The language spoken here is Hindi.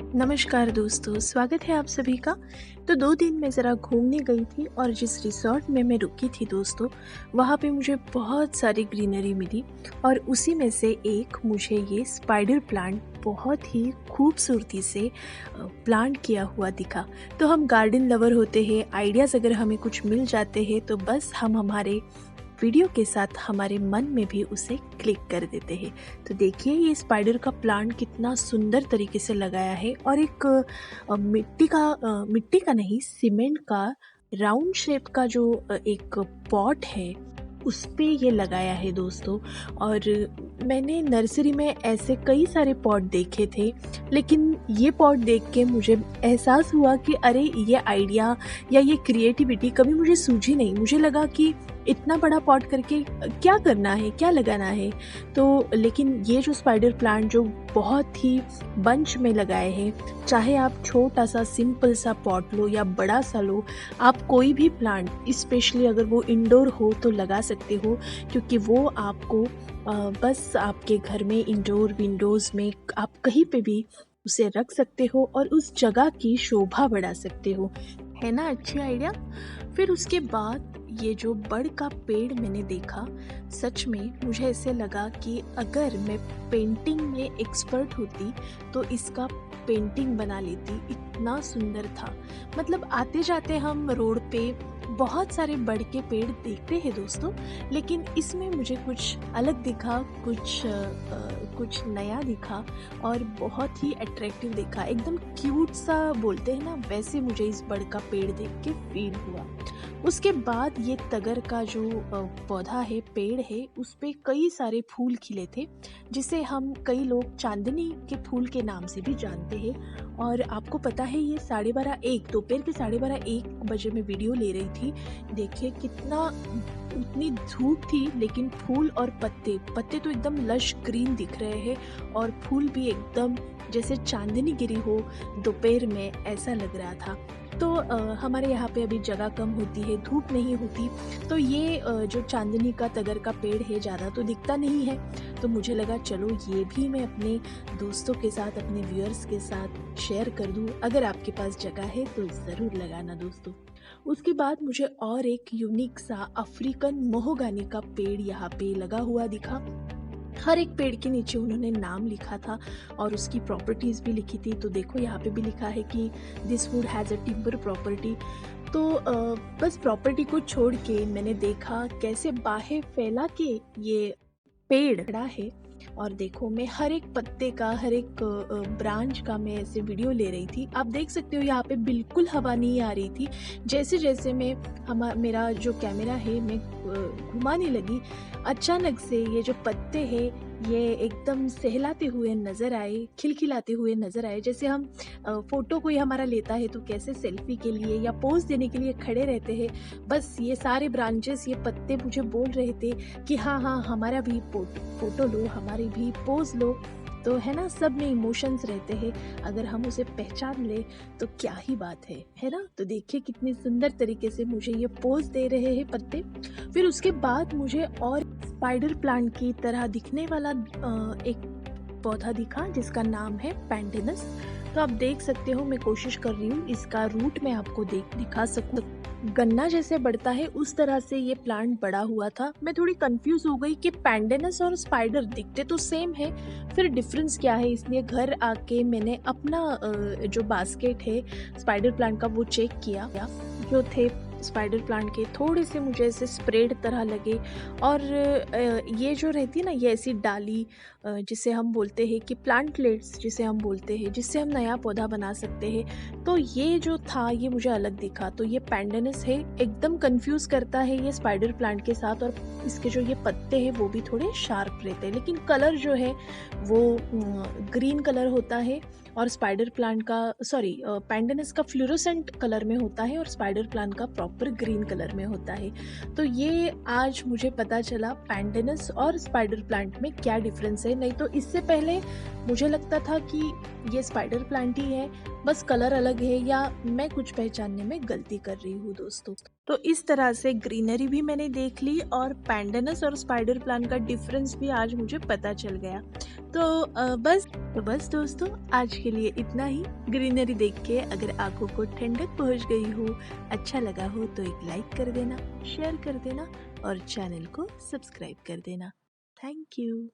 नमस्कार दोस्तों, स्वागत है आप सभी का। तो 2 दिन मैं ज़रा घूमने गई थी और जिस रिसॉर्ट में मैं रुकी थी दोस्तों, वहाँ पे मुझे बहुत सारी ग्रीनरी मिली और उसी में से एक मुझे ये स्पाइडर प्लांट बहुत ही खूबसूरती से प्लांट किया हुआ दिखा। तो हम गार्डन लवर होते हैं, आइडियाज़ अगर हमें कुछ मिल जाते हैं तो बस हम हमारे वीडियो के साथ हमारे मन में भी उसे क्लिक कर देते हैं। तो देखिए ये स्पाइडर का प्लांट कितना सुंदर तरीके से लगाया है और एक मिट्टी का नहीं, सीमेंट का राउंड शेप का जो एक पॉट है उस पे ये लगाया है दोस्तों। और मैंने नर्सरी में ऐसे कई सारे पॉट देखे थे, लेकिन ये पॉट देख के मुझे एहसास हुआ कि अरे ये आइडिया या ये क्रिएटिविटी कभी मुझे सूझी नहीं। मुझे लगा कि इतना बड़ा पॉट करके क्या करना है, क्या लगाना है। तो लेकिन ये जो स्पाइडर प्लांट जो बहुत ही बंच में लगाए हैं, चाहे आप छोटा सा सिंपल सा पॉट लो या बड़ा सा लो, आप कोई भी प्लांट स्पेशली अगर वो इंडोर हो तो लगा सकते हो, क्योंकि वो आपको बस आपके घर में इंडोर विंडोज़ में आप कहीं पे भी उसे रख सकते हो और उस जगह की शोभा बढ़ा सकते हो। है ना अच्छी आइडिया? फिर उसके बाद ये जो बड़ का पेड़ मैंने देखा, सच में मुझे ऐसे लगा कि अगर मैं पेंटिंग में एक्सपर्ट होती तो इसका पेंटिंग बना लेती। इतना सुंदर था। मतलब आते जाते हम रोड पे बहुत सारे बड़ के पेड़ देखते हैं दोस्तों, लेकिन इसमें मुझे कुछ अलग दिखा, कुछ नया दिखा और बहुत ही अट्रैक्टिव दिखा। एकदम क्यूट सा बोलते हैं ना, वैसे मुझे इस बड़ का पेड़ देख के फील हुआ। उसके बाद ये तगर का जो पौधा है, पेड़ है, उस पे कई सारे फूल खिले थे, जिसे हम कई लोग चांदनी के फूल के नाम से भी जानते हैं। और आपको पता है ये 12:30 दोपहर के 12:30-1 बजे मैं वीडियो ले रही थी। देखिए कितना, उतनी धूप थी लेकिन फूल और पत्ते तो एकदम लश ग्रीन दिख रहे हैं और फूल भी एकदम जैसे चांदनी गिरी हो दोपहर में, ऐसा लग रहा था। तो हमारे यहाँ पे अभी जगह कम होती है, धूप नहीं होती, तो ये जो चांदनी का तगर का पेड़ है ज़्यादा तो दिखता नहीं है। तो मुझे लगा चलो ये भी मैं अपने दोस्तों के साथ, अपने व्यूअर्स के साथ शेयर कर दूँ। अगर आपके पास जगह है तो ज़रूर लगाना दोस्तों। उसके बाद मुझे और एक यूनिक सा अफ्रीकन मोहगानी का पेड़ यहाँ पे लगा हुआ दिखा। हर एक पेड़ के नीचे उन्होंने नाम लिखा था और उसकी प्रॉपर्टीज़ भी लिखी थी। तो देखो यहाँ पे भी लिखा है कि this would has a timber property. तो बस प्रॉपर्टी को छोड़ के मैंने देखा कैसे बाहें फैला के ये पेड़ खड़ा है। और देखो मैं हर एक पत्ते का, हर एक ब्रांच का मैं ऐसे वीडियो ले रही थी। आप देख सकते हो यहाँ पे बिल्कुल हवा नहीं आ रही थी। जैसे जैसे मैं मेरा जो कैमरा है मैं घुमाने लगी, अचानक से ये जो पत्ते हैं ये एकदम सहलाते हुए नज़र आए, खिलखिलाते हुए नज़र आए। जैसे हम फ़ोटो कोई हमारा लेता है तो कैसे सेल्फी के लिए या पोज़ देने के लिए खड़े रहते हैं, बस ये सारे ब्रांचेस, ये पत्ते मुझे बोल रहे थे कि हाँ हाँ हमारा भी फ़ोटो लो, हमारी भी पोज़ लो। तो है ना, सब में इमोशंस रहते हैं, अगर हम उसे पहचान ले तो क्या ही बात है ना। तो देखिए कितनी सुंदर तरीके से मुझे ये पोज़ दे रहे हैं पत्ते। फिर उसके बाद मुझे और स्पाइडर प्लांट की तरह दिखने वाला एक पौधा दिखा जिसका नाम है पैंडेनस। तो आप देख सकते हो, मैं कोशिश कर रही हूँ इसका रूट मैं आपको दिखा सकूँ। गन्ना जैसे बढ़ता है उस तरह से ये प्लांट बड़ा हुआ था। मैं थोड़ी कंफ्यूज हो गई कि पैंडेनस और स्पाइडर दिखते तो सेम है, फिर डिफरेंस क्या है। इसलिए घर आके मैंने अपना जो बास्केट है स्पाइडर प्लांट का वो चेक किया। जो थे स्पाइडर प्लांट के थोड़े से मुझे ऐसे स्प्रेड तरह लगे। और ये जो रहती है ना, ये ऐसी डाली जिसे हम बोलते हैं कि प्लांटलेट्स जिसे हम बोलते हैं, जिससे हम नया पौधा बना सकते हैं, तो ये जो था ये मुझे अलग दिखा। तो ये पैंडेनस है, एकदम कंफ्यूज करता है ये स्पाइडर प्लांट के साथ। और इसके जो ये पत्ते हैं वो भी थोड़े शार्प रहते हैं, लेकिन कलर जो है वो ग्रीन कलर होता है और स्पाइडर प्लांट का, सॉरी, पैंडेनस का फ्लोरोसेंट कलर में होता है और स्पाइडर प्लांट का प्रॉपर ग्रीन कलर में होता है। तो ये आज मुझे पता चला पैंडेनस और स्पाइडर प्लांट में क्या डिफरेंस है। नहीं तो इससे पहले मुझे लगता था कि ये स्पाइडर प्लांट ही है, बस कलर अलग है, या मैं कुछ पहचानने में गलती कर रही हूँ दोस्तों। तो इस तरह से ग्रीनरी भी मैंने देख ली और पैंडनस और स्पाइडर प्लांट का डिफरेंस भी आज मुझे पता चल गया। तो बस दोस्तों, आज के लिए इतना ही। ग्रीनरी देख के अगर आंखों को ठंडक पहुंच गई हो, अच्छा लगा हो तो एक लाइक कर देना, शेयर कर देना और चैनल को सब्सक्राइब कर देना। Thank you.